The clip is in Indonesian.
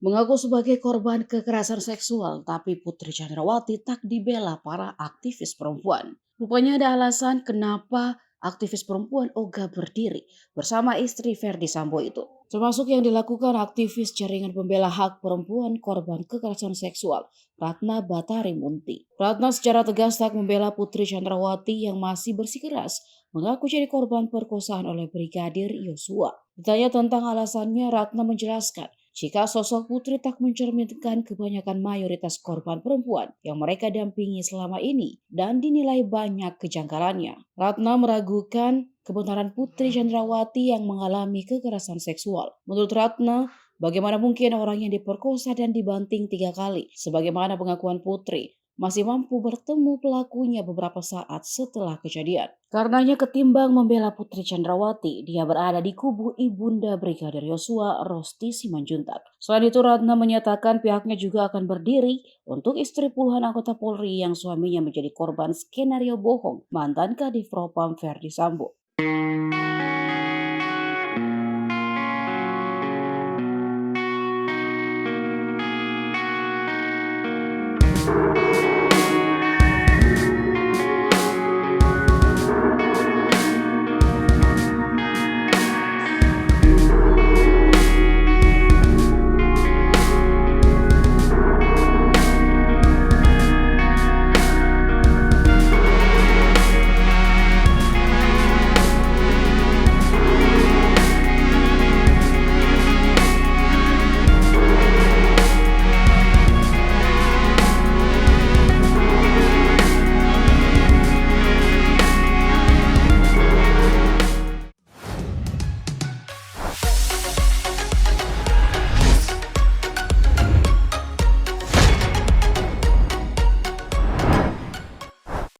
Mengaku sebagai korban kekerasan seksual, tapi Putri Chandrawati tak dibela para aktivis perempuan. Rupanya ada alasan kenapa aktivis perempuan ogah berdiri bersama istri Verdi Sambo itu. Termasuk yang dilakukan aktivis jaringan pembela hak perempuan korban kekerasan seksual, Ratna Batari Munti. Ratna secara tegas tak membela Putri Chandrawati yang masih bersikeras mengaku jadi korban perkosaan oleh Brigadir Yosua. Ditanya tentang alasannya, Ratna menjelaskan jika sosok Putri tak mencerminkan kebanyakan mayoritas korban perempuan yang mereka dampingi selama ini dan dinilai banyak kejanggalannya. Ratna meragukan kebenaran Putri Chandrawati yang mengalami kekerasan seksual. Menurut Ratna, bagaimana mungkin orang yang diperkosa dan dibanting 3 kali, sebagaimana pengakuan Putri, masih mampu bertemu pelakunya beberapa saat setelah kejadian. Karenanya ketimbang membela Putri Chandrawati, dia berada di kubu ibunda Brigadir Yosua, Rosti Simanjuntak. Selain itu, Ratna menyatakan pihaknya juga akan berdiri untuk istri puluhan anggota Polri yang suaminya menjadi korban skenario bohong mantan Kadif Propam Verdi Sambo.